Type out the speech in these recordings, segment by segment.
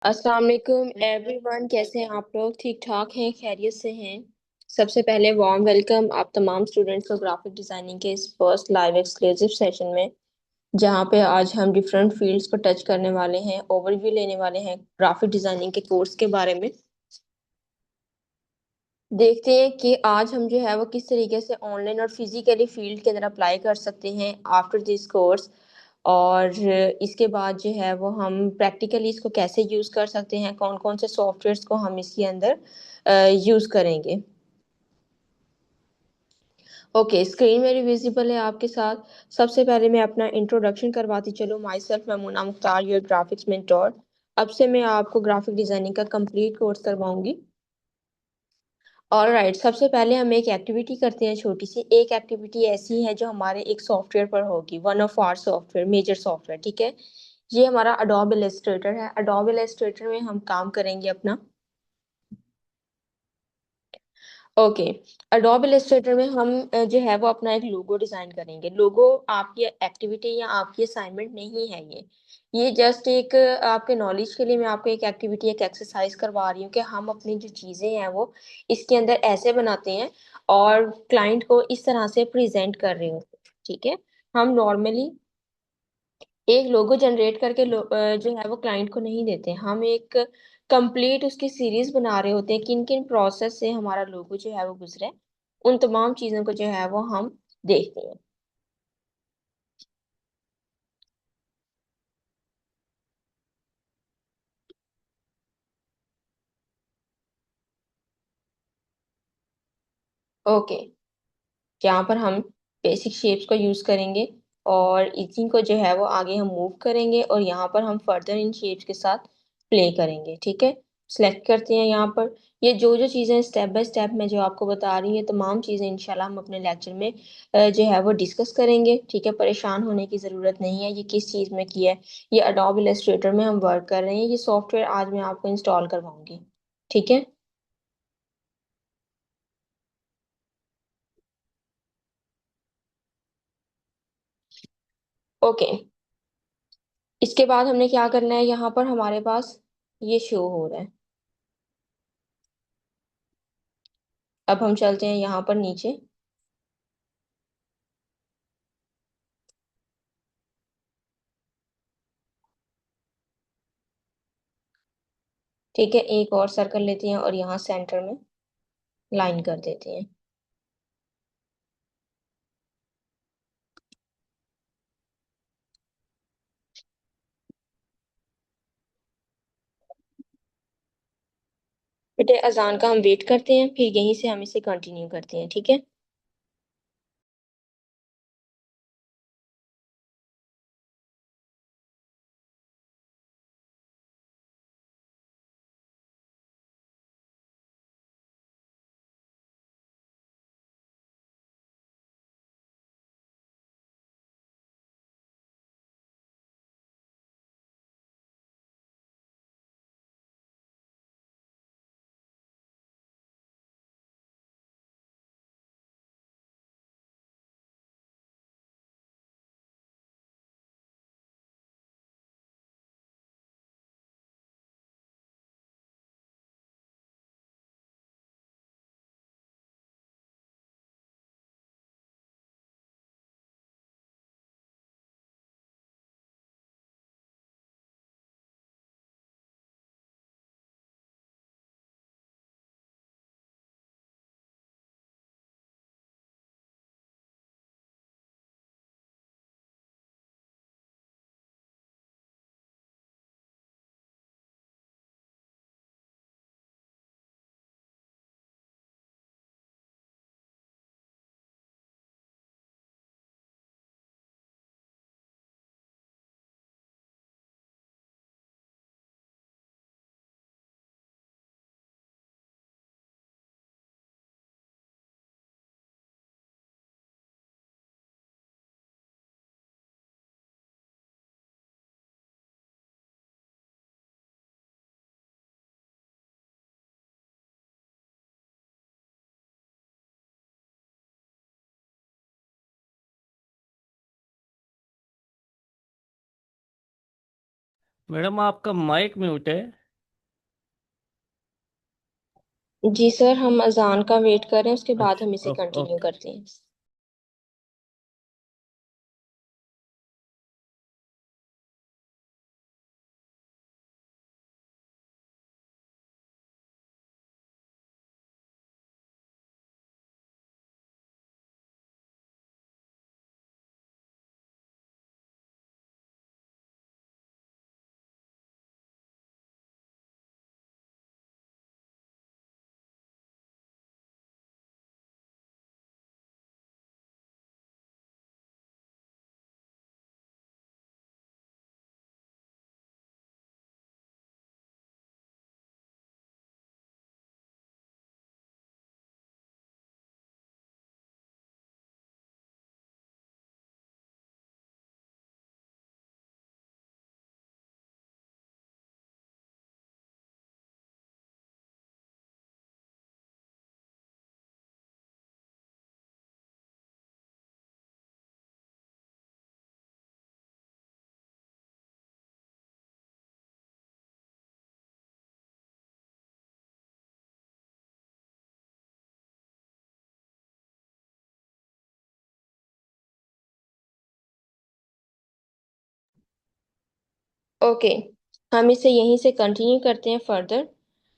अस्सलाम वालेकुम एवरीवन। कैसे हैं आप लोग? ठीक ठाक हैं, खैरियत से हैं? सबसे पहले वार्म वेलकम आप तमाम स्टूडेंट्स को ग्राफिक डिजाइनिंग के इस फर्स्ट लाइव एक्सक्लूसिव सेशन में, जहां पे आज हम डिफरेंट फील्ड्स को टच करने वाले हैं, ओवरव्यू लेने वाले हैं ग्राफिक डिजाइनिंग के कोर्स के बारे में। देखते हैं कि आज हम जो है वो किस तरीके से ऑनलाइन और फिजिकली फील्ड के अंदर अप्लाई कर सकते हैं आफ्टर दिस कोर्स। और इसके बाद जो है वो हम प्रैक्टिकली इसको कैसे यूज़ कर सकते हैं, कौन कौन से सॉफ्टवेयर्स को हम इसके अंदर यूज़ करेंगे। ओके, स्क्रीन मेरी विजिबल है आपके साथ। सबसे पहले मैं अपना इंट्रोडक्शन करवाती चलूँ। Myself Mamuna Mukhtar, your graphics mentor. अब से मैं आपको ग्राफिक डिजाइनिंग का कंप्लीट कोर्स करवाऊंगी। ऑलराइट, सबसे पहले हम एक एक्टिविटी करते हैं, छोटी सी एक एक्टिविटी ऐसी है जो हमारे एक सॉफ्टवेयर पर होगी, one of our software, major software. ठीक है, ये हमारा अडोब इलस्ट्रेटर है। अडोब इलस्ट्रेटर में हम काम करेंगे अपना। ओके, अडोब इलस्ट्रेटर में हम जो है वो अपना एक लोगो डिजाइन करेंगे। लोगो आपकी एक्टिविटी या आपकी असाइनमेंट नहीं है ये जस्ट एक आपके नॉलेज के लिए मैं आपको एक एक्टिविटी, एक एक्सरसाइज करवा रही हूँ कि हम अपनी जो चीजें हैं वो इसके अंदर ऐसे बनाते हैं और क्लाइंट को इस तरह से प्रेजेंट कर रहे होते हैं। ठीक है, हम नॉर्मली एक लोगो जनरेट करके जो है वो क्लाइंट को नहीं देते, हम एक कंप्लीट उसकी सीरीज बना रहे होते हैं, किन किन प्रोसेस से हमारा लोगो जो है वो गुजरे, उन तमाम चीजों को जो है वो हम देखते हैं। ओके, यहाँ पर हम बेसिक शेप्स को यूज करेंगे और इसी को जो है वो आगे हम मूव करेंगे और यहाँ पर हम फर्दर इन शेप्स के साथ प्ले करेंगे। ठीक है, सेलेक्ट करते हैं यहाँ पर। ये जो जो चीज़ें स्टेप बाय स्टेप मैं जो आपको बता रही हूँ, ये तमाम चीज़ें इंशाल्लाह हम अपने लेक्चर में जो है वो डिस्कस करेंगे। ठीक है, परेशान होने की ज़रूरत नहीं है। ये किस चीज़ में किया है, ये अडोब इलस्ट्रेटर में हम वर्क कर रहे हैं। ये सॉफ्टवेयर आज मैं आपको इंस्टॉल करवाऊंगी। ठीक है। ओके, इसके बाद हमने क्या करना है, यहाँ पर हमारे पास ये शो हो रहा है। अब हम चलते हैं यहाँ पर नीचे। ठीक है, एक और सर्कल लेते हैं और यहाँ सेंटर में लाइन कर देते हैं। बेटे अजान का हम वेट करते हैं, फिर यहीं से हम इसे कंटिन्यू करते हैं। ठीक है। मैडम आपका माइक म्यूट है। जी सर, हम अजान का वेट कर रहे हैं, उसके बाद हम इसे अच्छा, कंटिन्यू ओके। करते हैं। ओके, हम इसे यहीं से कंटिन्यू करते हैं फर्दर।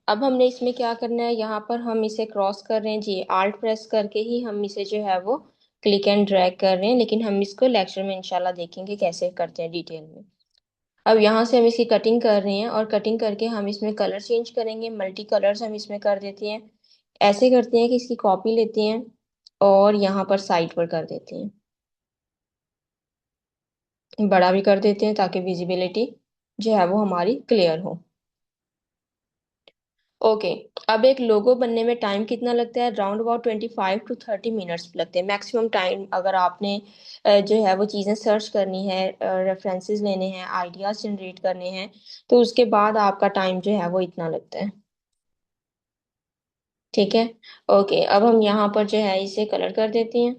अब हमने इसमें क्या करना है, यहाँ पर हम इसे क्रॉस कर रहे हैं जी, आल्ट प्रेस करके ही हम इसे जो है वो क्लिक एंड ड्रैग कर रहे हैं, लेकिन हम इसको लेक्चर में इंशाल्लाह देखेंगे कैसे करते हैं डिटेल में। अब यहाँ से हम इसकी कटिंग कर रहे हैं, और कटिंग करके हम इसमें कलर चेंज करेंगे, मल्टी कलर्स हम इसमें कर देते हैं। ऐसे करते हैं कि इसकी कॉपी लेते हैं और यहाँ पर साइड पर कर देते हैं, बड़ा भी कर देते हैं ताकि विजिबिलिटी जो है वो हमारी क्लियर हो। ओके, अब एक लोगो बनने में टाइम कितना लगता है, राउंड अबाउट 25 to 30 मिनट्स लगते हैं मैक्सिमम टाइम। अगर आपने जो है वो चीज़ें सर्च करनी है, रेफरेंसेस लेने हैं, आइडियाज जनरेट करने हैं, तो उसके बाद आपका टाइम जो है वो इतना लगता है। ठीक है। ओके, अब हम यहाँ पर जो है इसे कलर कर देते हैं।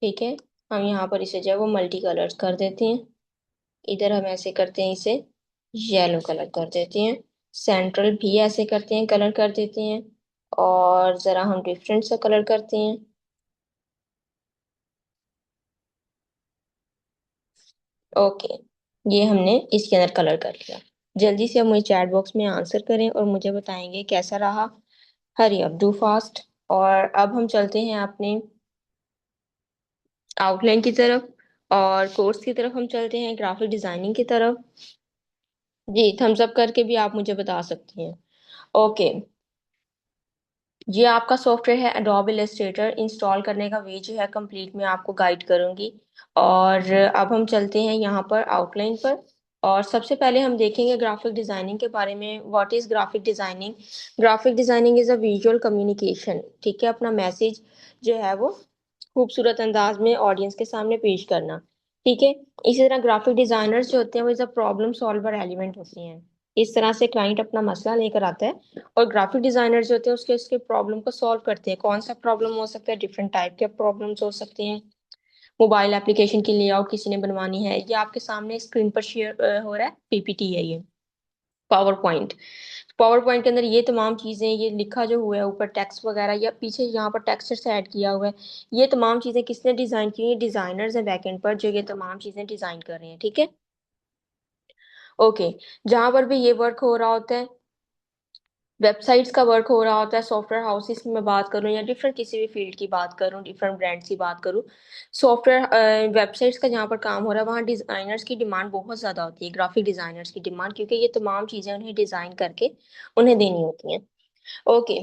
ठीक है, हम यहाँ पर इसे जो है वो मल्टी कलर्स कर देते हैं। इधर हम ऐसे करते हैं, इसे येलो कलर कर देते हैं। सेंट्रल भी ऐसे करते हैं, कलर कर देते हैं। और ज़रा हम डिफरेंट सा कलर करते हैं। ओके, ये हमने इसके अंदर कलर कर लिया। जल्दी से आप मुझे चैट बॉक्स में आंसर करें और मुझे बताएंगे कैसा रहा। Hurry up do fast. और अब हम चलते हैं अपने आउटलाइन की तरफ, और कोर्स की तरफ हम चलते हैं, ग्राफिक डिजाइनिंग की तरफ। जी, थम्स अप करके भी आप मुझे बता सकती हैं। ओके, ये आपका सॉफ्टवेयर है एडोब इलस्ट्रेटर, इंस्टॉल करने का वे जो है कंप्लीट मैं आपको गाइड करूंगी। और अब हम चलते हैं यहाँ पर आउटलाइन पर। और सबसे पहले हम देखेंगे ग्राफिक डिजाइनिंग के बारे में। What is graphic designing? Graphic designing is a visual communication. ठीक है, अपना मैसेज जो है वो खूबसूरत अंदाज में ऑडियंस के सामने पेश करना। ठीक है। इसी तरह ग्राफिक डिजाइनर्स जो होते हैं वो is a problem solver element होते हैं। इस तरह से क्लाइंट अपना मसला लेकर आता है, और ग्राफिक डिजाइनर जो होते हैं उसके उसके प्रॉब्लम को सॉल्व करते हैं। कौन सा प्रॉब्लम हो सकता है, डिफरेंट टाइप के प्रॉब्लम्स हो सकते हैं। मोबाइल एप्लीकेशन की लेआउट किसी ने बनवानी है, ये आपके सामने स्क्रीन पर शेयर हो रहा है, पीपीटी है ये, पावर पॉइंट। पावर पॉइंट के अंदर ये तमाम चीजें, ये लिखा जो हुआ है ऊपर टेक्स्ट वगैरह, या पीछे यहाँ पर टेक्सचर से ऐड किया हुआ है, ये तमाम चीजें किसने डिजाइन की हैं? डिजाइनर्स हैं बैकएंड पर जो ये तमाम चीजें डिजाइन कर रहे हैं। ठीक है। ओके, जहां पर भी ये वर्क हो रहा होता है, वेबसाइट्स का वर्क हो रहा होता है, सॉफ्टवेयर हाउसेस की मैं बात करूं या डिफरेंट किसी भी फील्ड की बात करूं, डिफरेंट ब्रांड्स की बात करूं, सॉफ्टवेयर वेबसाइट्स का जहाँ पर काम हो रहा है वहाँ डिजाइनर्स की डिमांड बहुत ज़्यादा होती है, ग्राफिक डिजाइनर्स की डिमांड, क्योंकि ये तमाम चीज़ें उन्हें डिज़ाइन करके उन्हें देनी होती हैं। ओके,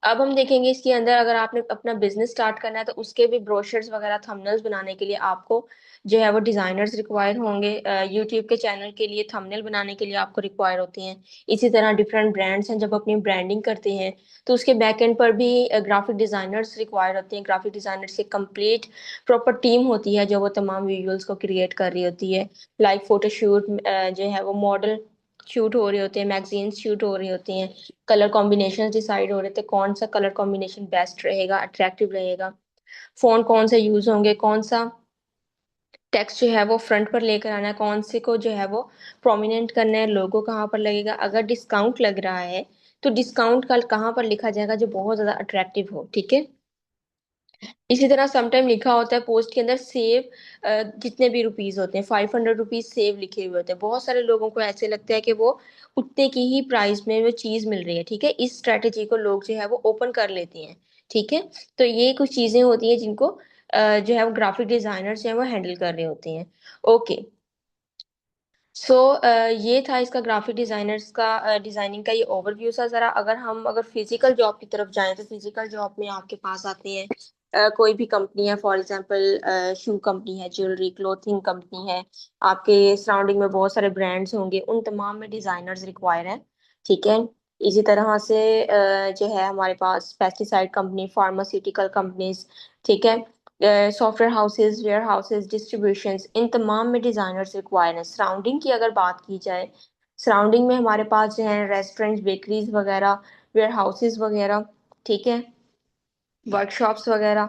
अब हम देखेंगे इसके अंदर, अगर आपने अपना बिजनेस स्टार्ट करना है तो उसके भी ब्रोशर्स वगैरह, थंबनेल्स बनाने के लिए आपको जो है वो डिजाइनर्स रिक्वायर होंगे। यूट्यूब के चैनल के लिए थंबनेल बनाने के लिए आपको रिक्वायर होते हैं। इसी तरह डिफरेंट ब्रांड्स हैं जब अपनी ब्रांडिंग करते हैं तो उसके बैक एंड पर भी ग्राफिक डिजाइनर्स रिक्वायर होते हैं। ग्राफिक डिजाइनर्स की कंप्लीट प्रॉपर टीम होती है जो वो तमाम विजुअल्स को क्रिएट कर रही होती है। लाइक फोटोशूट जो है वो मॉडल शूट हो रहे होते हैं, मैगजीन शूट हो रही होती हैं, कलर कॉम्बिनेशन डिसाइड हो रहे थे कौन सा कलर कॉम्बिनेशन बेस्ट रहेगा, अट्रैक्टिव रहेगा। फ़ॉन्ट कौन से यूज़ होंगे, कौन-सा टेक्स्ट जो है वो फ्रंट पर लेकर आना है, कौन से को जो है वो प्रोमिनेंट करना है, लोगो कहाँ पर लगेगा, अगर डिस्काउंट लग रहा है, तो डिस्काउंट कल कहाँ पर लिखा जाएगा जो बहुत ज़्यादा अट्रैक्टिव हो, ठीक है? इसी तरह सम टाइम लिखा होता है पोस्ट के अंदर सेव जितने भी रुपीज़ होते हैं, 500 रुपीज़ सेव लिखे हुए होते हैं। बहुत सारे लोगों को ऐसे लगता है कि वो उतने की ही प्राइस में वो चीज़ मिल रही है, ठीक है? इस स्ट्रैटेजी को लोग जो है वो ओपन कर लेते हैं, ठीक है? तो ये कुछ चीज़ें होती हैं जिनको जो है वो ग्राफ़िक डिज़ाइनर्स जो हैं वो हैंडल कर रहे होते हैं। ओके। सो ये था इसका ग्राफ़िक डिज़ाइनर्स का डिज़ाइनिंग का ये ओवरव्यू था ज़रा। अगर फ़िज़िकल जॉब की तरफ जाएँ, तो फ़िज़िकल जॉब में आपके पास आती हैं कोई भी कंपनी है, फॉर एग्ज़ाम्पल शू कंपनी है, ज्वेलरी, क्लॉथिंग कंपनी है, आपके सराउंडिंग में बहुत सारे ब्रांड्स होंगे, उन तमाम में डिज़ाइनर्स रिक्वायर हैं, ठीक है? इसी तरह से जो है हमारे पास पेस्टिसाइड कंपनी, फार्मास्यूटिकल कंपनीज़, ठीक है? Software houses, warehouses, distributions, इन तमाम में डिज़ाइनर्स रिक्वायर हैं। सराउंडिंग की अगर बात की जाए, सराउंडिंग में हमारे पास जो है रेस्टोरेंट्स, बेकरीज़ वगैरह, वेयर हाउसेज़ वगैरह, ठीक है? वर्कशॉप्स वगैरह,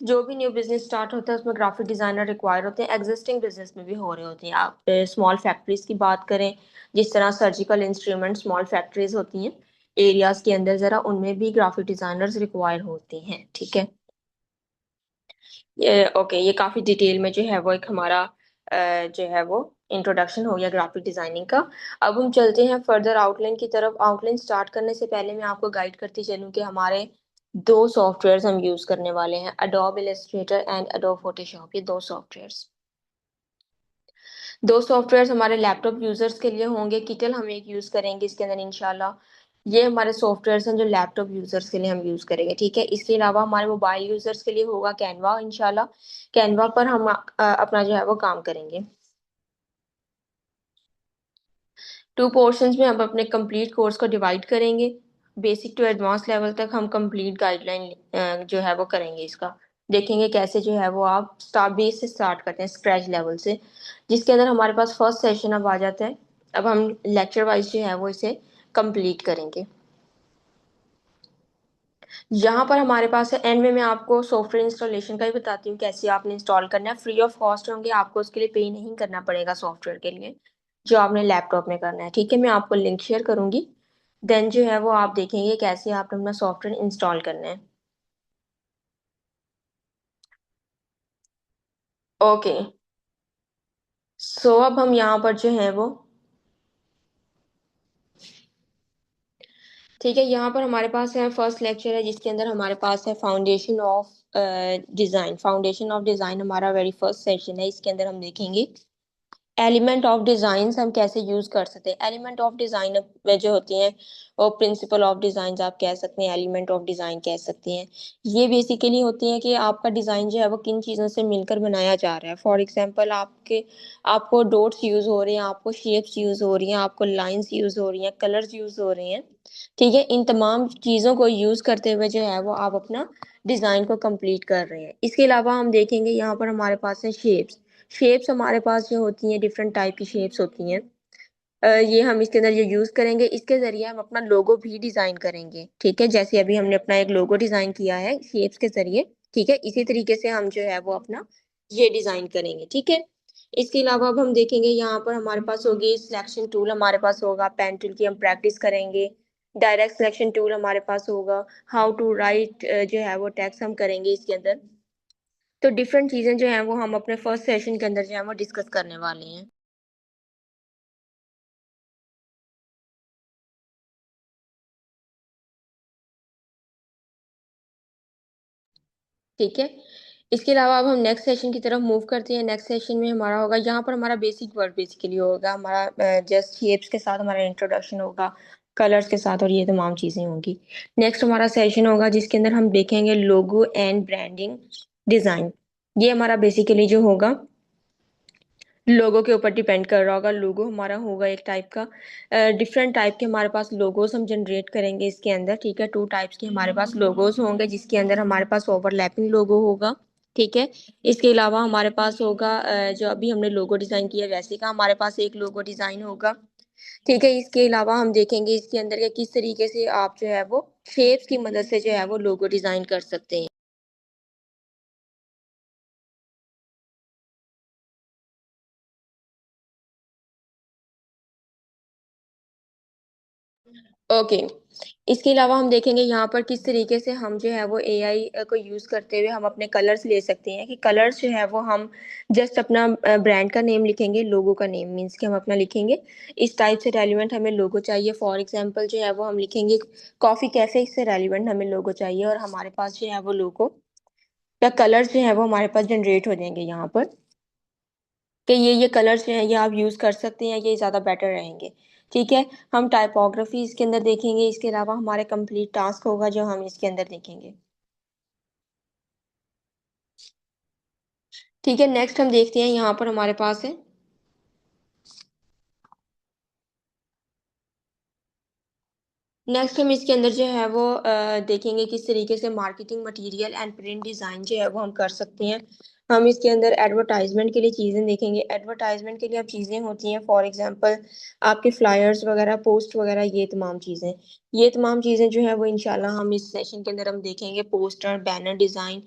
जो भी न्यू बिज़नेस स्टार्ट होता है उसमें ग्राफ़िक डिज़ाइनर रिक्वायर होते हैं, एक्सिस्टिंग बिज़नेस में भी हो रहे होते हैं। आप स्मॉल फैक्ट्रीज़ की बात करें, जिस तरह सर्जिकल इंस्ट्रूमेंट स्मॉल फैक्ट्रीज़ होती हैं, एरियाज़ के अंदर ज़रा उनमें भी ग्राफ़िक डिज़ाइनर्स रिक्वायर होते हैं, ठीक है? ये ओके, ये काफ़ी डिटेल में जो है वो एक हमारा जो है वो इंट्रोडक्शन हो गया ग्राफिक डिज़ाइनिंग का। अब हम चलते हैं फर्दर आउटलाइन की तरफ। आउटलाइन स्टार्ट करने से पहले मैं आपको गाइड करती चलूँ कि हमारे 2 सॉफ्टवेयर्स हम यूज़ करने वाले हैं, adobe Illustrator and adobe Photoshop, ये 2 सॉफ्टवेयर्स। 2 सॉफ्टवेयर्स हमारे लैपटॉप यूज़र्स के लिए होंगे, किटल हम एक यूज़ करेंगे इसके अंदर इंशाल्लाह। ये हमारे सॉफ्टवेयर्स हैं जो लैपटॉप यूज़र्स के लिए हम यूज़ करेंगे, ठीक है? इसके अलावा हमारे मोबाइल यूज़र्स के लिए होगा कैनवा इंशाल्लाह। कैनवा पर हम अपना जो है वो काम करेंगे। 2 पोर्शंस में हम अपने कंप्लीट कोर्स को डिवाइड करेंगे। बेसिक टू एडवांस लेवल तक हम कंप्लीट गाइडलाइन जो है वो करेंगे इसका। देखेंगे कैसे जो है वो आप बेस से स्टार्ट करते हैं, स्क्रैच लेवल से, जिसके अंदर हमारे पास फर्स्ट सेशन अब आ जाता है। अब हम लेक्चर वाइज़ जो है वो इसे कंप्लीट करेंगे। यहाँ पर हमारे पास है एंड में मैं आपको सॉफ्टवेयर इंस्टॉलेशन का ही बताती हूँ कैसे आपने इंस्टॉल करना है। फ्री ऑफ कॉस्ट होंगे, आपको उसके लिए पे नहीं करना पड़ेगा सॉफ्टवेयर के लिए, जो आपने लैपटॉप में करना है, ठीक है? मैं आपको लिंक शेयर करूँगी, देन जो है वो आप देखेंगे कैसे आपने अपना सॉफ्टवेयर इंस्टॉल करना है। ओके, सो अब हम यहाँ पर जो है वो ठीक है, यहाँ पर हमारे पास है फर्स्ट लेक्चर है जिसके अंदर हमारे पास है फाउंडेशन ऑफ डिज़ाइन हमारा वेरी फर्स्ट सेशन है। इसके अंदर हम देखेंगे एलिमेंट ऑफ डिज़ाइन्स हम कैसे यूज़ कर सकते हैं। एलिमेंट ऑफ डिज़ाइन में जो होती हैं वो प्रिंसिपल ऑफ डिज़ाइन्स आप कह सकते हैं, एलिमेंट ऑफ डिज़ाइन कह सकते हैं। ये बेसिकली होती हैं कि आपका डिज़ाइन जो है वो किन चीज़ों से मिलकर बनाया जा रहा है। फॉर एग्ज़ाम्पल आपको डॉट्स यूज़ हो रहे हैं, आपको शेप्स यूज़ हो रही हैं, आपको लाइन्स यूज़ हो रही हैं, कलर्स यूज़ हो रहे हैं, ठीक है? इन तमाम चीज़ों को यूज़ करते हुए जो है वो आप अपना डिज़ाइन को कंप्लीट कर रहे हैं। इसके अलावा हम देखेंगे यहाँ पर हमारे पास है शेप्स। शेप्स हमारे पास जो होती हैं डिफरेंट टाइप की शेप्स होती हैं। ये हम इसके अंदर ये यूज़ करेंगे, इसके ज़रिए हम अपना लोगो भी डिज़ाइन करेंगे, ठीक है? जैसे अभी हमने अपना एक लोगो डिज़ाइन किया है शेप्स के ज़रिए, ठीक है? इसी तरीके से हम जो है वो अपना ये डिज़ाइन करेंगे, ठीक है? इसके अलावा अब हम देखेंगे यहाँ पर हमारे पास होगी सिलेक्शन टूल हमारे पास होगा, पेन टूल की हम प्रैक्टिस करेंगे, डायरेक्ट सिलेक्शन टूल हमारे पास होगा, हाउ टू राइट जो है वो टेक्स्ट हम करेंगे इसके अंदर। तो डिफरेंट चीज़ें जो हैं वो हम अपने फर्स्ट सेशन के अंदर जो है वो डिस्कस करने वाले हैं, ठीक है? इसके अलावा अब हम नेक्स्ट सेशन की तरफ मूव करते हैं। नेक्स्ट सेशन में हमारा होगा यहाँ पर हमारा बेसिक वर्क बेसिकली होगा हमारा जस्ट शेप्स के साथ हमारा इंट्रोडक्शन होगा, कलर्स के साथ और ये तमाम चीज़ें होंगी। नेक्स्ट हमारा सेशन होगा जिसके अंदर हम देखेंगे लोगो एंड ब्रांडिंग डिज़ाइन। ये हमारा बेसिकली जो होगा लोगो के ऊपर डिपेंड कर रहा होगा। लोगो हमारा होगा एक टाइप का डिफरेंट टाइप के हमारे पास लोगोज़ हम जनरेट करेंगे इसके अंदर, ठीक है? 2 टाइप्स के हमारे पास लोगोज़ होंगे जिसके अंदर हमारे पास ओवरलैपिंग लोगो होगा, ठीक है? इसके अलावा हमारे पास होगा जो अभी हमने लोगो डिज़ाइन किया वैसे का हमारे पास एक लोगो डिज़ाइन होगा, ठीक है? इसके अलावा हम देखेंगे इसके अंदर के किस तरीके से आप जो है वो शेप्स की मदद से जो है वो लोगो डिज़ाइन कर सकते हैं। ओके। इसके अलावा हम देखेंगे यहाँ पर किस तरीके से हम जो है वो एआई को यूज़ करते हुए हम अपने कलर्स ले सकते हैं, कि कलर्स जो है वो हम जस्ट अपना ब्रांड का नेम लिखेंगे, लोगो का नेम मीन्स कि हम अपना लिखेंगे इस टाइप से रेलिवेंट हमें लोगो चाहिए। फॉर एग्जांपल जो है वो हम लिखेंगे कॉफ़ी कैफ़े से रेलिवेंट हमें लोगो चाहिए, और हमारे पास जो है वो लोगो या कलर्स जो है वो हमारे पास जनरेट हो जाएंगे यहाँ पर, कि ये कलर्स जो हैं ये आप यूज़ कर सकते हैं, ये ज़्यादा बेटर रहेंगे। ठीक है? हम टाइपोग्राफी इसके अंदर देखेंगे, इसके अलावा हमारे कंप्लीट टास्क होगा जो हम इसके अंदर देखेंगे। ठीक है? नेक्स्ट हम देखते हैं यहाँ पर हमारे पास है, नेक्स्ट हम इसके अंदर जो है वो देखेंगे किस तरीके से marketing material and print design जो है वो हम कर सकते हैं। हम इसके अंदर एडवर्टाइजमेंट के लिए चीज़ें देखेंगे। एडवर्टाइजमेंट के लिए अब चीज़ें होती हैं, फॉर एग्जांपल आपके फ्लायर्स वगैरह, पोस्ट वगैरह, ये तमाम चीज़ें। ये तमाम चीज़ें जो है वो इंशाल्लाह हम इस सेशन के अंदर हम देखेंगे। पोस्टर, बैनर डिज़ाइन,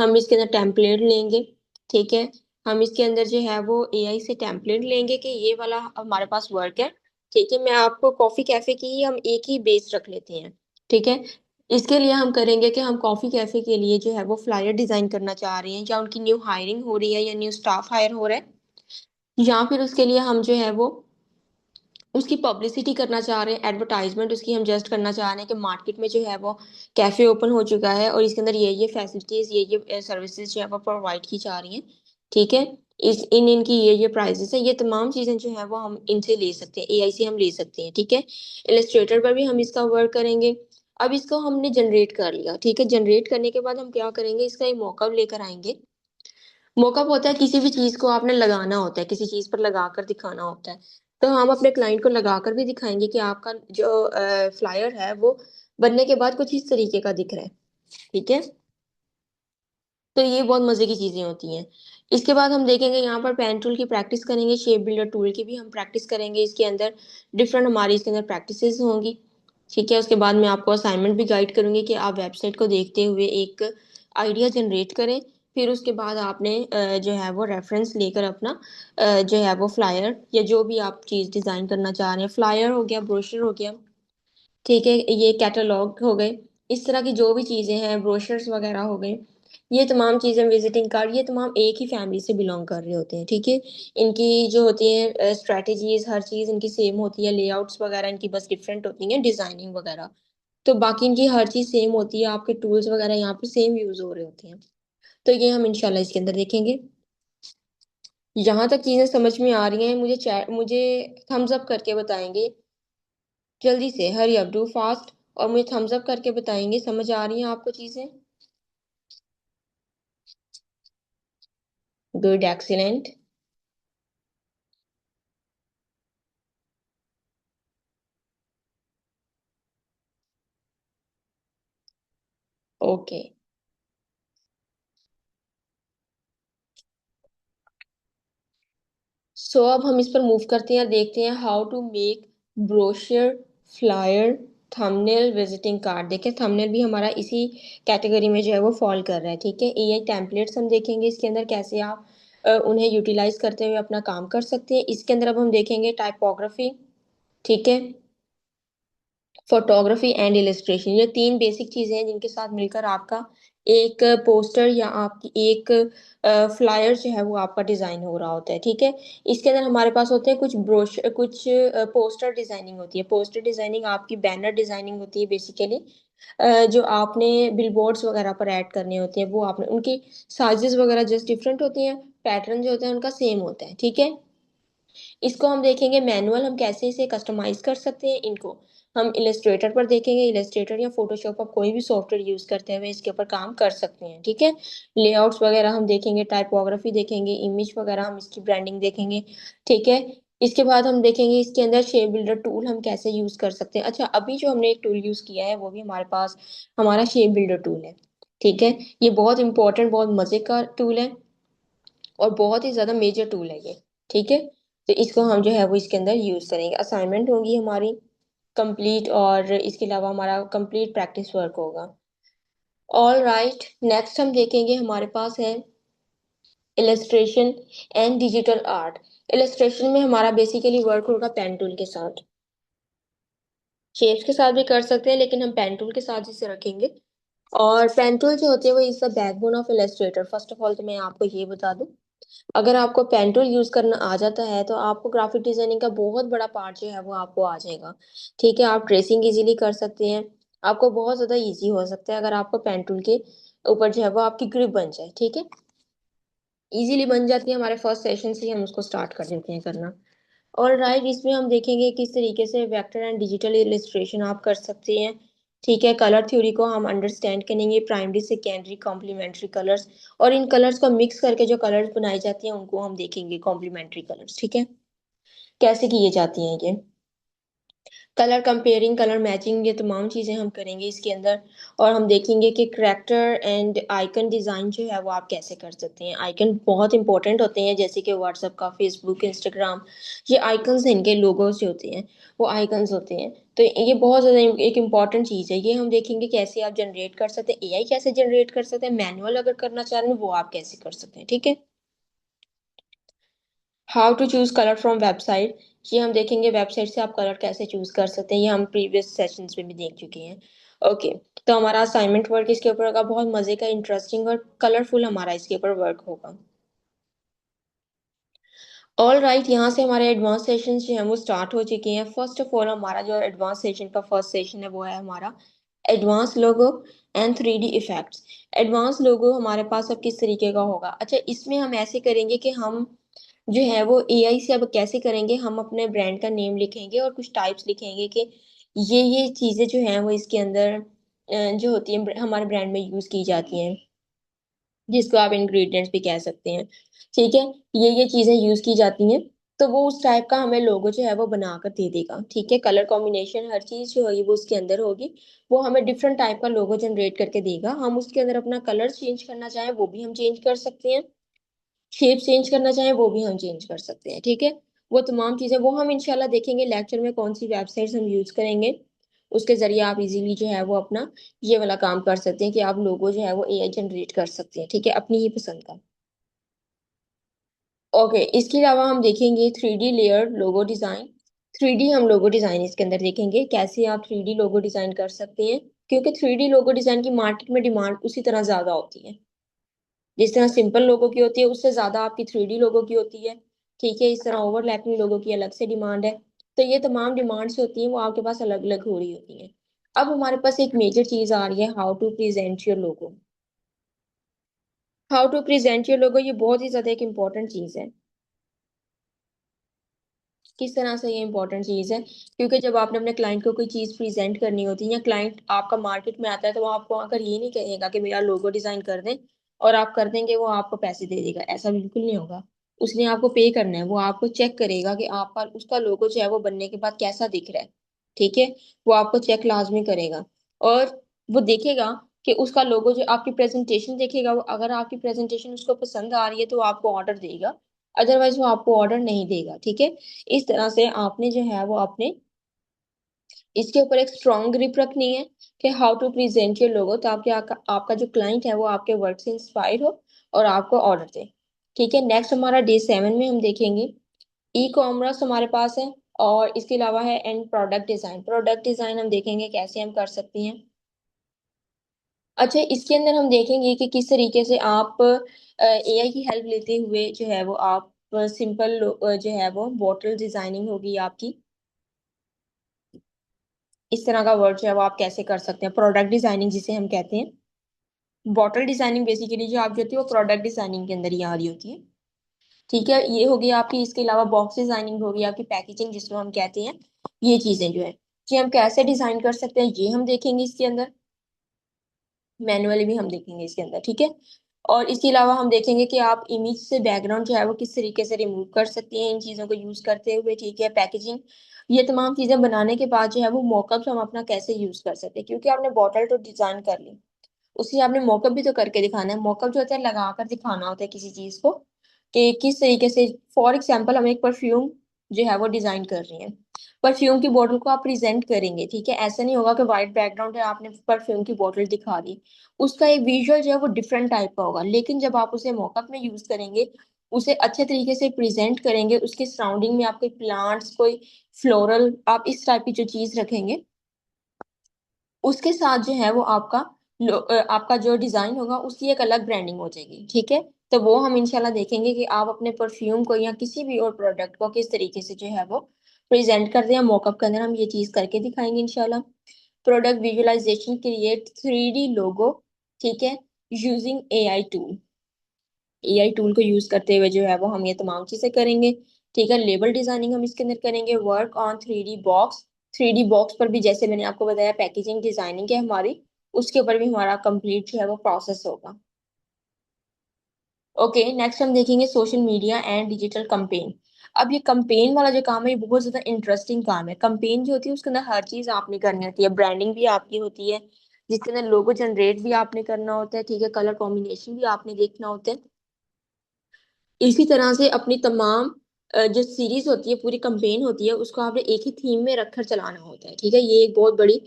हम इसके अंदर टेम्पलेट लेंगे। ठीक है? हम इसके अंदर जो है वो एआई से टेम्पलेट लेंगे कि ये वाला हमारे पास वर्क है। ठीक है, मैं आपको कॉफ़ी कैफ़े की ही हम एक ही बेस रख लेते हैं, ठीक है? इसके लिए हम करेंगे कि हम कॉफ़ी कैफ़े के लिए जो है वो फ्लायर डिज़ाइन करना चाह रहे हैं, या उनकी न्यू हायरिंग हो रही है या न्यू स्टाफ हायर हो रहा है, या फिर उसके लिए हम जो है वो उसकी पब्लिसिटी करना चाह रहे हैं, एडवर्टाइज़मेंट उसकी हम जस्ट करना चाह रहे हैं कि मार्केट में जो है वो कैफ़े ओपन हो चुका है और इसके अंदर ये फैसिलिटीज़, ये सर्विसेज़ जो है वो प्रोवाइड की जा रही हैं, ठीक है? इनकी ये प्राइसेज़ हैं, ये तमाम चीज़ें जो हैं वो हम इनसे ले सकते हैं, एआई से हम ले सकते हैं, ठीक है? इलस्ट्रेटर पर भी हम इसका वर्क करेंगे। अब इसको हमने जनरेट कर लिया, ठीक है? जनरेट करने के बाद हम क्या करेंगे, इसका एक मॉकअप लेकर आएँगे। मॉकअप होता है किसी भी चीज़ को आपने लगाना होता है, किसी चीज़ पर लगाकर दिखाना होता है। तो हम अपने क्लाइंट को लगाकर भी दिखाएँगे कि आपका जो फ्लायर है वो बनने के बाद कुछ इस तरीके का दिख रहा है, ठीक है? तो ये बहुत मज़े की चीज़ें होती हैं। इसके बाद हम देखेंगे यहाँ पर पेन टूल की प्रैक्टिस करेंगे, शेप बिल्डर टूल की भी हम प्रैक्टिस करेंगे इसके अंदर, डिफरेंट हमारी इसके अंदर प्रैक्टिसेज़ होंगी, ठीक है? उसके बाद मैं आपको असाइनमेंट भी गाइड करूँगी कि आप वेबसाइट को देखते हुए एक आइडिया जनरेट करें, फिर उसके बाद आपने जो है वो रेफ़रेंस लेकर अपना जो है वो फ्लायर या जो भी आप चीज़ डिज़ाइन करना चाह रहे हैं, फ्लायर हो गया, ब्रोशर हो गया, ठीक है, ये कैटलॉग हो गए, इस तरह की जो भी चीज़ें हैं, ब्रोशर्स वगैरह हो गए, ये तमाम चीज़ें, विज़िटिंग कार्ड, ये तमाम एक ही फैमिली से बिलॉन्ग कर रहे होते हैं, ठीक है? इनकी जो होती हैं स्ट्रैटेजीज़, हर चीज़ इनकी सेम होती है, लेआउट्स वगैरह इनकी बस डिफरेंट होती हैं, डिज़ाइनिंग वगैरह। तो बाकी इनकी हर चीज़ सेम होती है, आपके टूल्स वगैरह यहाँ पे सेम यूज़ हो रहे होते हैं। तो ये हम इंशाल्लाह इसके अंदर देखेंगे। यहाँ तक चीज़ें समझ में आ रही हैं, मुझे थम्स अप करके बताएँगे, जल्दी से हरी अप, डू फास्ट, और मुझे थम्स अप करके बताएँगे समझ आ रही हैं आपको चीज़ें? Good, excellent, okay. सो अब हम इस पर मूव करते हैं और देखते हैं how to make brochure, flyer, thumbnail, visiting card. देखिए थंबनेल भी हमारा इसी कैटेगरी में जो है वो फॉल कर रहा है, ठीक है? एआई टेम्पलेट्स हम देखेंगे इसके अंदर कैसे आप उन्हें यूटिलाइज करते हुए अपना काम कर सकते हैं। इसके अंदर अब हम देखेंगे टाइपोग्राफी, ठीक है? फोटोग्राफी एंड इलस्ट्रेशन, ये 3 बेसिक चीज़ें हैं जिनके साथ मिलकर आपका एक पोस्टर या आपकी एक फ्लायर जो है वो आपका डिज़ाइन हो रहा होता है, ठीक है? इसके अंदर हमारे पास होते हैं कुछ पोस्टर डिज़ाइनिंग होती है। पोस्टर डिज़ाइनिंग आपकी बैनर डिज़ाइनिंग होती है बेसिकली, जो आपने बिलबोर्ड्स वगैरह पर ऐड करने होते हैं, वो आपने उनकी साइज़ेज़ वगैरह जस्ट डिफरेंट होती हैं, पैटर्न जो होता है उनका सेम होता है, ठीक है? इसको हम देखेंगे मैनुअल, हम कैसे इसे कस्टमाइज़ कर सकते हैं इनको। हम इलस्ट्रेटर पर देखेंगे, इलस्ट्रेटर या फ़ोटोशॉप, आप कोई भी सॉफ्टवेयर यूज़ करते हुए इसके ऊपर काम कर सकते हैं, ठीक है? लेआउट्स वगैरह हम देखेंगे, टाइपोग्राफी देखेंगे, इमेज वगैरह हम इसकी ब्रांडिंग देखेंगे, ठीक है? इसके बाद हम देखेंगे इसके अंदर शेप बिल्डर टूल हम कैसे यूज़ कर सकते हैं। अच्छा, अभी जो हमने एक टूल यूज़ किया है वो भी हमारे पास हमारा शेप बिल्डर टूल है, ठीक है? ये बहुत इम्पोर्टेंट, बहुत मज़े का टूल है और बहुत ही ज़्यादा मेजर टूल है ये, ठीक है? तो इसको हम जो है वो इसके अंदर यूज़ करेंगे। असाइनमेंट होगी हमारी कंप्लीट, और इसके अलावा हमारा कंप्लीट प्रैक्टिस वर्क होगा। ऑलराइट, नेक्स्ट हम देखेंगे हमारे पास है illustration and digital art. Illustration में हमारा बेसिकली वर्क होगा पेन टूल के साथ। शेप्स के साथ भी कर सकते हैं, लेकिन हम पेन टूल के साथ इसे रखेंगे। और पेन टूल जो होती है वो is the backbone of Illustrator. First of all तो मैं आपको ये बता दूं, अगर आपको पेन टूल यूज करना आ जाता है तो आपको ग्राफिक डिजाइनिंग का बहुत बड़ा पार्ट जो है वो आपको आ जाएगा। ठीक है, आप ट्रेसिंग इजीली कर सकते हैं। आपको बहुत ज्यादा इजी हो सकता है अगर आपको पेन टूल के ऊपर जो है वो आपकी ग्रिप बन जाए। ठीक है, इजीली बन जाती है, हमारे फर्स्ट सेशन से ही हम उसको स्टार्ट कर देते हैं करना। और राइट, इसमें हम देखेंगे किस तरीके से वेक्टर एंड डिजिटल इलस्ट्रेशन आप कर सकते हैं। ठीक है, कलर थ्योरी को हम अंडरस्टैंड करेंगे, प्राइमरी सेकेंडरी कॉम्प्लीमेंट्री कलर्स, और इन कलर्स को मिक्स करके जो कलर्स बनाई जाती हैं उनको हम देखेंगे कॉम्प्लीमेंट्री कलर्स। ठीक है, कैसे किए जाती हैं ये, कलर कंपेयरिंग, कलर मैचिंग, ये तमाम चीज़ें हम करेंगे इसके अंदर। और हम देखेंगे कि करैक्टर एंड आइकन डिज़ाइन जो है वो आप कैसे कर सकते हैं। आइकन बहुत इंपॉर्टेंट होते हैं, जैसे कि व्हाट्सएप का, फेसबुक, इंस्टाग्राम, ये आइकन्स हैं, इनके लोगोज जो होते हैं वो आइकन्स होते हैं। तो ये बहुत ज़्यादा एक इंपॉर्टेंट चीज़ है, ये हम देखेंगे कैसे आप जनरेट कर सकते हैं, एआई कैसे जनरेट कर सकते हैं, मैनुअल अगर करना चाह रहे हैं वो आप कैसे कर सकते हैं। ठीक है, how to choose colour from website, ये हम देखेंगे वेबसाइट से आप कलर कैसे चूज कर सकते हैं, ये हम प्रीवियस सेशंस में भी देख चुके हैं। ओके, तो हमारा असाइनमेंट वर्क इसके ऊपर होगा, बहुत मजे का, इंटरेस्टिंग और कलरफुल हमारा इसके ऊपर वर्क होगा। ऑल राइट, यहाँ से हमारे एडवांस सेशन जो है वो स्टार्ट हो चुके हैं। फर्स्ट ऑफ ऑल हमारा जो एडवांस सेशन का फर्स्ट सेशन है वो है हमारा advance logo and 3D effects. Advance logo हमारे पास अब किस तरीके का होगा, अच्छा इसमें हम ऐसे करेंगे कि हम जो है वो एआई से अब कैसे करेंगे, हम अपने ब्रांड का नेम लिखेंगे और कुछ टाइप्स लिखेंगे कि ये चीज़ें जो हैं वो इसके अंदर जो होती हैं हमारे ब्रांड में यूज़ की जाती हैं, जिसको आप इंग्रेडिएंट्स भी कह सकते हैं। ठीक है, ये चीज़ें यूज़ की जाती हैं, तो वो उस टाइप का हमें लोगो जो है वो बनाकर दे देगा। ठीक है, कलर कॉम्बिनेशन हर चीज़ जो होगी वो उसके अंदर होगी, वो हमें डिफरेंट टाइप का लोगो जनरेट करके देगा। हम उसके अंदर अपना कलर चेंज करना चाहें वो भी हम चेंज कर सकते हैं, शेप चेंज करना चाहें वो भी हम चेंज कर सकते हैं। ठीक है, वो तमाम चीज़ें वो हम इंशाल्लाह देखेंगे लेक्चर में, कौन सी वेबसाइट्स हम यूज़ करेंगे, उसके ज़रिए आप इजीली जो है वो अपना ये वाला काम कर सकते हैं कि आप लोगो जो है वो एआई जनरेट कर सकते हैं। ठीक है, अपनी ही पसंद का। ओके, इसके अलावा हम देखेंगे 3D layer logo design. 3D हम लोगो डिज़ाइन इसके अंदर देखेंगे कैसे आप 3D लोगो डिज़ाइन कर सकते हैं, क्योंकि 3D लोगो डिज़ाइन की मार्केट में डिमांड उसी तरह ज़्यादा होती है, जिस तरह सिंपल लोगों की होती है उससे ज्यादा आपकी 3D लोगों की होती है। ठीक है, इस तरह ओवरलैपिंग लोगों की अलग से डिमांड है। तो ये तमाम डिमांड्स होती हैं वो आपके पास अलग अलग हो रही होती हैं। अब हमारे पास एक मेजर चीज आ रही है, how to present your logo. How to present your logo, ये बहुत ही ज्यादा एक इंपॉर्टेंट चीज है। किस तरह से ये इंपॉर्टेंट चीज है, क्योंकि जब आपने अपने क्लाइंट को कोई चीज प्रेजेंट करनी होती है या क्लाइंट आपका मार्केट में आता है, तो वो आपको आकर ये नहीं कहेगा कि मेरा लोगो डिजाइन कर दें और आप कर देंगे वो आपको पैसे दे देगा, ऐसा बिल्कुल नहीं होगा। उसने आपको पे करना है, वो आपको चेक करेगा कि आप पर उसका लोगो जो है वो बनने के बाद कैसा दिख रहा है। ठीक है, वो आपको चेक लाजमी करेगा। और वो देखेगा कि उसका लोगो जो आपकी प्रेजेंटेशन देखेगा, वो अगर आपकी प्रेजेंटेशन उसको पसंद आ रही है तो वो आपको ऑर्डर देगा, अदरवाइज वो आपको ऑर्डर नहीं देगा। ठीक है, इस तरह से आपने जो है वो अपने इसके ऊपर एक स्ट्रॉन्ग ग्रिप रखनी है कि how to present your logo, ताकि आपका जो क्लाइंट है वो आपके वर्क से इंस्पायर हो और आपको ऑर्डर दे। ठीक है, नेक्स्ट हमारा डे 7 में हम देखेंगे ई कॉमर्स हमारे पास है, और इसके अलावा है and product design. Product design हम देखेंगे कैसे हम कर सकते हैं। अच्छा, इसके अंदर हम देखेंगे कि किस तरीके से आप एआई की हेल्प लेते हुए जो है वो आप सिंपल जो है वो बॉटल डिजाइनिंग होगी आपकी, इस तरह का वर्क जो है वो आप कैसे कर सकते हैं, प्रोडक्ट डिजाइनिंग जिसे हम कहते हैं। बॉटल डिजाइनिंग बेसिकली जो आप जो होती है वो प्रोडक्ट डिजाइनिंग के अंदर ही आ रही होती है। ठीक है, ये होगी आपकी, इसके अलावा बॉक्स डिजाइनिंग होगी आपकी, पैकेजिंग जिसको हम कहते हैं। ये चीजें जो है कि हम कैसे डिजाइन कर सकते हैं ये हम देखेंगे इसके अंदर, मैनुअली भी हम देखेंगे इसके अंदर। ठीक है, और इसके अलावा हम देखेंगे कि आप इमेज से बैकग्राउंड जो है वो किस तरीके से रिमूव कर सकती हैं इन चीज़ों को यूज़ करते हुए। ठीक है, पैकेजिंग, ये तमाम चीज़ें बनाने के बाद जो है वो मॉकअप्स हम अपना कैसे यूज़ कर सकते हैं, क्योंकि आपने बॉटल तो डिज़ाइन कर ली, उसी आपने मॉकअप भी तो करके दिखाना है। मॉकअप जो होता है लगा कर दिखाना होता है किसी चीज़ को, कि किस तरीके से, फॉर एग्जाम्पल हम एक परफ्यूम जो है वो डिजाइन कर रही हैं, परफ्यूम की बोतल को आप प्रेजेंट करेंगे। ठीक है, ऐसा नहीं होगा कि व्हाइट बैकग्राउंड है आपने परफ्यूम की बोतल दिखा दी, उसका एक विजुअल जो है वो डिफरेंट टाइप का होगा, लेकिन जब आप उसे मॉकअप में यूज करेंगे, उसे अच्छे तरीके से प्रेजेंट करेंगे, उसके सराउंडिंग में आप कोई प्लांट्स, कोई फ्लोरल, आप इस टाइप की जो चीज रखेंगे, उसके साथ जो है वो आपका जो डिजाइन होगा उसकी एक अलग ब्रांडिंग हो जाएगी, ठीक है। तो वो हम इंशाल्लाह देखेंगे कि आप अपने परफ्यूम को या किसी भी और प्रोडक्ट को किस तरीके से जो है वो प्रेजेंट करते हैं। मॉकअप के अंदर हम ये चीज करके दिखाएंगे इंशाल्लाह। प्रोडक्ट विजुअलाइजेशन, क्रिएट 3D लोगो, ठीक है, using AI tool. AI tool को यूज करते हुए जो है वो हम ये तमाम चीजें करेंगे, ठीक है। लेबल डिजाइनिंग हम इसके अंदर करेंगे। Work on 3D box, 3D box पर भी जैसे मैंने आपको बताया पैकेजिंग डिजाइनिंग है हमारी, उसके ऊपर भी हमारा कंप्लीट जो है वो प्रोसेस होगा। ओके, नेक्स्ट हम देखेंगे social media and digital campaign. अब ये कंपेन वाला जो काम है ये बहुत ज्यादा इंटरेस्टिंग काम है। कंपेन जो होती है उसके अंदर हर चीज आपने करनी होती है, ब्रांडिंग भी आपकी होती है, जिसके अंदर लोगो जनरेट भी आपने करना होता है, ठीक है, कलर कॉम्बिनेशन भी आपने देखना होता है। इसी तरह से अपनी तमाम जो सीरीज होती है, पूरी कंपेन होती है, उसको आपने एक ही थीम में रखकर चलाना होता है, ठीक है। ये एक बहुत बड़ी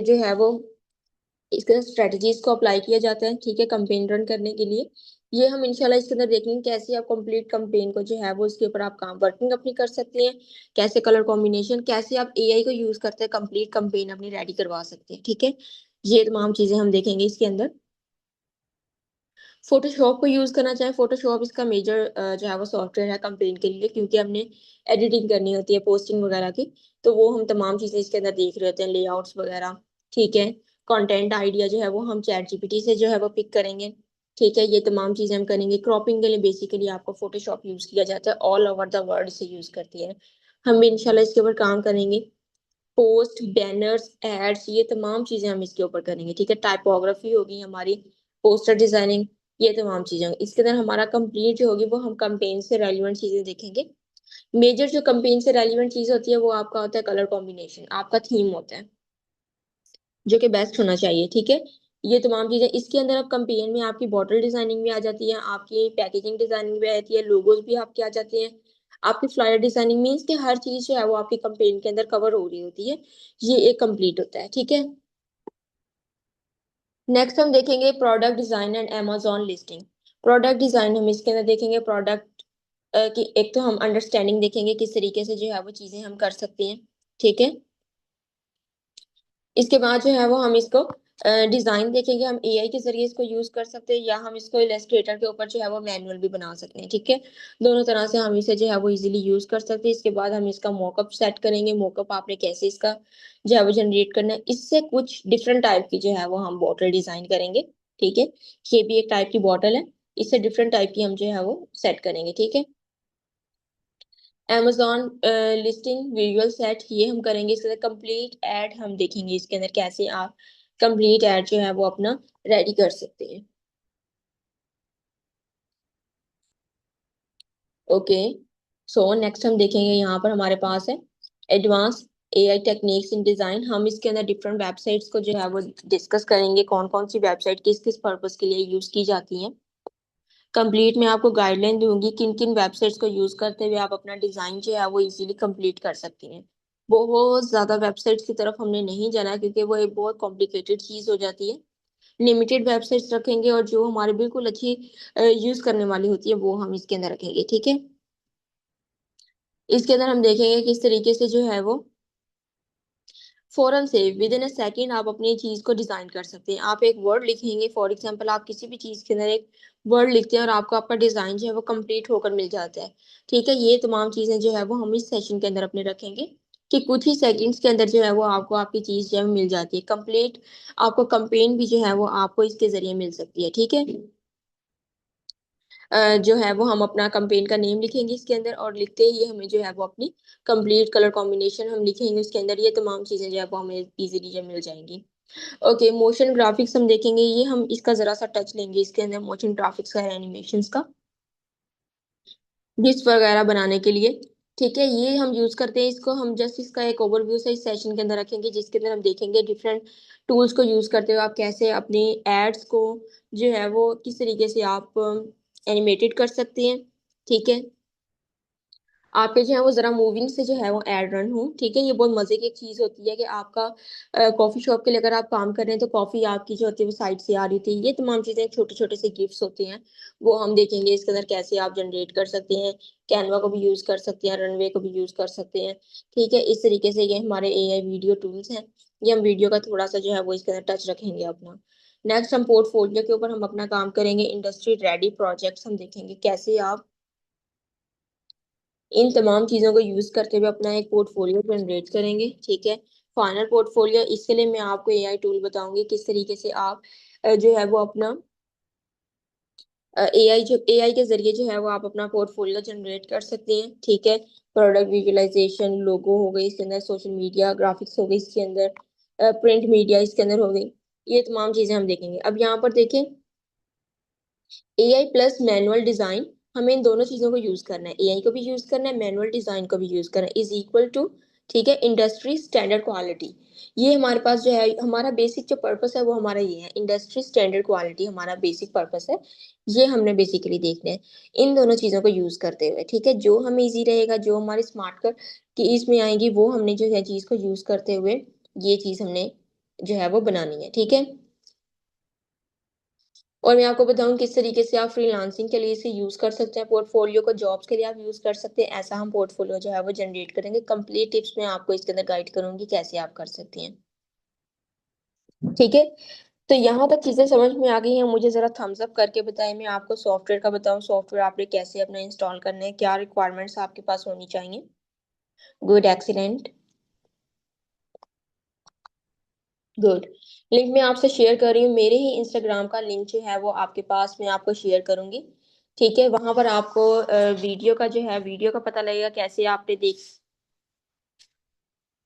जो है वो इसके अंदर स्ट्रेटजीज को अप्लाई किया जाता है, ठीक है, कंपेन रन करने के लिए। ये हम इंशाल्लाह इसके अंदर देखेंगे कैसे आप कंप्लीट कंपेन को जो है वो इसके ऊपर आप काम वर्किंग अपनी कर सकते हैं, कैसे कलर कॉम्बिनेशन, कैसे आप एआई को यूज करते हैं कंप्लीट कंपेन अपनी रेडी करवा सकते हैं, ठीक है। ये तमाम चीजें हम देखेंगे इसके अंदर। फोटोशॉप को यूज करना चाहें, फोटोशॉप इसका मेजर जो है वो सॉफ्टवेयर है कंपेन के लिए, क्योंकि हमने एडिटिंग करनी होती है पोस्टिंग वगैरह की। तो वो हम तमाम चीजें इसके अंदर देख रहे होते हैं, लेआउट्स वगैरह, ठीक है। कंटेंट आइडिया जो है वो हम चैट जीपीटी से जो है वो पिक करेंगे, ठीक है। ये तमाम चीजें हम करेंगे। क्रॉपिंग के लिए बेसिकली आपको फोटोशॉप यूज किया जाता है, ऑल ओवर द वर्ल्ड से यूज करती है। हम भी इंशाल्लाह इसके ऊपर काम करेंगे। पोस्ट, बैनर्स, एड्स, ये तमाम चीजें हम इसके ऊपर करेंगे, ठीक है। टाइपोग्राफी होगी हमारी, पोस्टर डिजाइनिंग, ये तमाम चीजें होंगी इसके अंदर। हमारा कंप्लीट जो होगी वो हम कंपेन से रेलिवेंट चीजें देखेंगे। मेजर जो कंपेन से रेलिवेंट चीज होती है वो आपका होता है कलर कॉम्बिनेशन, आपका थीम होता है जो कि बेस्ट होना चाहिए, ठीक है। ये तमाम चीजें इसके अंदर अब कंपेन में आपकी बॉटल डिजाइनिंग भी आ जाती है, आपकी पैकेजिंग डिजाइनिंग भी आ जाती है, लोगोज भी आपके आ जाते हैं, आपकी फ्लायर डिजाइनिंग, मीन्स कि हर चीज जो है वो आपकी कंपेन के अंदर कवर हो रही होती है। ये एक कंप्लीट होता है, ठीक है। नेक्स्ट हम देखेंगे product design and Amazon listing. Product design हम इसके अंदर देखेंगे प्रोडक्ट की एक तो हम अंडरस्टैंडिंग देखेंगे किस तरीके से जो है वो चीजें हम कर सकते हैं, ठीक है। इसके बाद जो है वो हम इसको डिजाइन देखेंगे, हम एआई के जरिए इसको यूज कर सकते हैं या हम इसको इलस्ट्रेटर के ऊपर जो है वो मैनुअल भी बना सकते हैं, ठीक है। दोनों तरह से हम इसे जो है वो इजीली यूज कर सकते हैं। इसके बाद हम इसका मॉकअप सेट करेंगे, मॉकअप आपने कैसे इसका जो है वो जनरेट करना है। इससे कुछ डिफरेंट टाइप की जो है वो हम बॉटल डिजाइन करेंगे, ठीक है। ये भी एक टाइप की बॉटल है, इससे डिफरेंट टाइप की हम जो है वो सेट करेंगे, ठीक है। Amazon लिस्टिंग विजुअल सेट ये हम करेंगे। इसके अंदर कंप्लीट ऐड हम देखेंगे इसके अंदर कैसे आप कंप्लीट ऐड जो है वो अपना रेडी कर सकते हैं। ओके, सो नेक्स्ट हम देखेंगे यहाँ पर हमारे पास है advance AI techniques in design. हम इसके अंदर डिफरेंट वेबसाइट्स को जो है वो डिस्कस करेंगे, कौन कौन सी वेबसाइट किस किस पर्पस के लिए यूज की जाती हैं। कंप्लीट मैं आपको गाइडलाइन दूंगी किन किन वेबसाइट्स को यूज करते हुए आप अपना डिजाइन जो है वो इजीली कंप्लीट कर सकती हैं। बहुत ज्यादा वेबसाइट्स की तरफ हमने नहीं जाना क्योंकि वो एक बहुत कॉम्प्लिकेटेड चीज हो जाती है। लिमिटेड वेबसाइट्स रखेंगे और जो हमारे बिल्कुल अच्छी यूज करने वाली होती है वो हम इसके अंदर रखेंगे, ठीक है। इसके अंदर हम देखेंगे किस तरीके से जो है वो फौरन से विद इन अ सेकेंड आप अपनी चीज को डिजाइन कर सकते हैं। आप एक वर्ड लिखेंगे, फॉर एग्जांपल आप किसी भी चीज के अंदर एक वर्ड लिखते हैं और आपको आपका डिजाइन जो है वो कंप्लीट होकर मिल जाता है, ठीक है। ये तमाम चीजें जो है वो हम इस सेशन के अंदर अपने रखेंगे कि कुछ ही सेकंड्स के अंदर जो है वो आपको आपकी चीज जो है वो मिल जाती है कंप्लीट। आपको कंपेन भी जो है वो आपको इसके जरिए मिल सकती है, ठीक है। जो है वो हम अपना कंपेन का नेम लिखेंगे इसके अंदर और लिखते ही हमें जो है वो अपनी कंप्लीट कलर कॉम्बिनेशन हम लिखेंगे उसके अंदर। ये तमाम चीजें जो है वो हमें इजीली जो मिल जाएंगी। ओके, मोशन ग्राफिक्स हम देखेंगे, ये हम इसका जरा सा टच लेंगे इसके अंदर, मोशन ग्राफिक्स का एनिमेशंस का डिस्क वगैरह बनाने के लिए, ठीक है। ये हम यूज करते हैं इसको, हम जस्ट इसका एक ओवरव्यू से इस सेशन के अंदर रखेंगे जिसके अंदर हम देखेंगे डिफरेंट टूल्स को यूज करते हुए आप कैसे अपनी एड्स को जो है वो किस तरीके से आप एनिमेटेड कर सकते हैं, ठीक है। आपके जो है वो जरा मूविंग से जो है वो एड रन हो, ठीक है। ये बहुत मजे की एक चीज होती है कि आपका कॉफी शॉप के लिए अगर आप काम कर रहे हैं तो कॉफी आपकी जो होती है वो साइड से आ रही थी। ये तमाम चीजें छोटे छोटे से गिफ्ट्स होते हैं, वो हम देखेंगे इसके अंदर कैसे आप जनरेट कर सकते हैं। कैनवा को भी यूज कर सकते हैं, रनवे को भी यूज कर सकते हैं, ठीक है। इस तरीके से ये हमारे एआई वीडियो टूल्स हैं, ये हम वीडियो का थोड़ा सा जो है वो इसके अंदर टच रखेंगे अपना। नेक्स्ट हम पोर्टफोलियो के ऊपर हम अपना काम करेंगे, इंडस्ट्री रेडी प्रोजेक्ट्स हम देखेंगे कैसे आप इन तमाम चीज़ों को यूज़ करते हुए अपना एक पोर्टफोलियो जनरेट करेंगे, ठीक है। फाइनल पोर्टफोलियो, इसके लिए मैं आपको एआई टूल बताऊंगी किस तरीके से आप जो है वो अपना एआई के जरिए जो है वो आप अपना पोर्टफोलियो जनरेट कर सकते हैं, ठीक है। प्रोडक्ट विजुअलाइजेशन, लोगो हो गई इसके अंदर, सोशल मीडिया ग्राफिक्स हो गई इसके अंदर, प्रिंट मीडिया इसके अंदर हो गई। ये तमाम चीजें हम देखेंगे। अब यहाँ पर देखें, एआई प्लस मैनुअल डिजाइन, हमें इन दोनों चीजों को यूज करना है, एआई को भी यूज करना है, मैनुअल डिजाइन को भी यूज करना है, इज इक्वल टू, ठीक है, इंडस्ट्री स्टैंडर्ड क्वालिटी। ये हमारे पास जो है हमारा बेसिक जो पर्पस है वो हमारा ये है, इंडस्ट्री स्टैंडर्ड क्वालिटी हमारा बेसिक पर्पस है। ये हमने बेसिकली देखना है इन दोनों चीजों को यूज करते हुए, ठीक है। जो हमें इजी रहेगा, जो हमारे स्मार्ट कर की इसमें आएंगी, वो हमने जो है चीज को यूज करते हुए ये चीज हमने जो है वो बनानी है, ठीक है। और मैं आपको बताऊं किस तरीके से आप फ्रीलांसिंग के लिए इसे यूज कर सकते हैं, पोर्टफोलियो को जॉब्स के लिए आप यूज कर सकते हैं, ऐसा हम पोर्टफोलियो जो है वो जनरेट करेंगे। कंप्लीट टिप्स मैं आपको इसके अंदर गाइड करूंगी कैसे आप कर सकती हैं, ठीक है। तो यहाँ तक चीजें समझ में आ गई हैं, मुझे जरा थम्स अप करके बताएं। मैं आपको सॉफ्टवेयर का बताऊं, सॉफ्टवेयर आपने कैसे अपना इंस्टॉल करना है, क्या रिक्वायरमेंट्स आपके पास होनी चाहिए। Good, excellent, good. लिंक मैं आपसे शेयर कर रही हूँ, मेरे ही इंस्टाग्राम का लिंक जो है वो आपके पास मैं आपको शेयर करूंगी, ठीक है। वहां पर आपको वीडियो का जो है वीडियो का पता लगेगा कैसे आपने देख,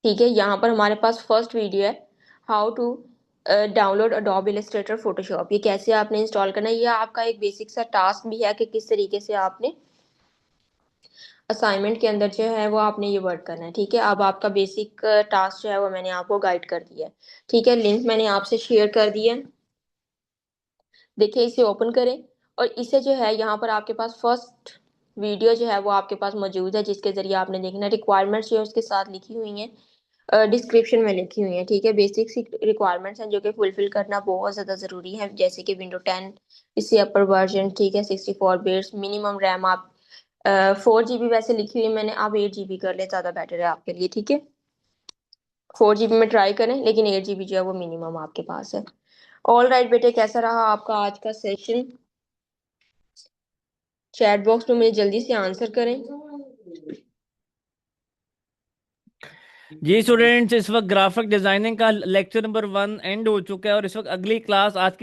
ठीक है। यहाँ पर हमारे पास फर्स्ट वीडियो है, how to download Adobe Illustrator Photoshop, ये कैसे आपने इंस्टॉल करना है। ये आपका एक बेसिक सा टास्क भी है कि किस तरीके से आपने असाइनमेंट के अंदर जो है वो आपने ये वर्क करना है, ठीक है। अब आपका बेसिक टास्क जो है वो मैंने आपको गाइड कर दिया है, ठीक है। लिंक मैंने आपसे शेयर कर दिया है, देखिए इसे ओपन करें। और इसे जो है यहाँ पर आपके पास फर्स्ट वीडियो जो है वो आपके पास मौजूद है, जिसके जरिए आपने देखना, रिक्वायरमेंट्स जो है उसके साथ लिखी हुई हैं, डिस्क्रिप्शन में लिखी हुई है, ठीक है। बेसिक रिक्वायरमेंट्स हैं जो कि फुलफिल करना बहुत ज़्यादा ज़रूरी है, जैसे कि विंडो 10, इससे अपर वर्जन, ठीक है, 64 बिट्स, मिनिमम रैम आप 4 GB वैसे लिखी हुई है मैंने, आप 8 GB कर ले, ज़्यादा बेटर है आपके लिए, ठीक है। 4 GB में ट्राई करें, लेकिन 8 GB जो है वो मिनिमम आपके पास है। ऑल राइट बेटे, कैसा रहा आपका आज का सेशन। चैट बॉक्स में मुझे जल्दी से आंसर करें। जी स्टूडेंट्स, इस वक्त ग्राफिक डिजाइनिंग का लेक्चर नंबर 1 एंड हो चुका है और इस वक्त अगली क्लास आज की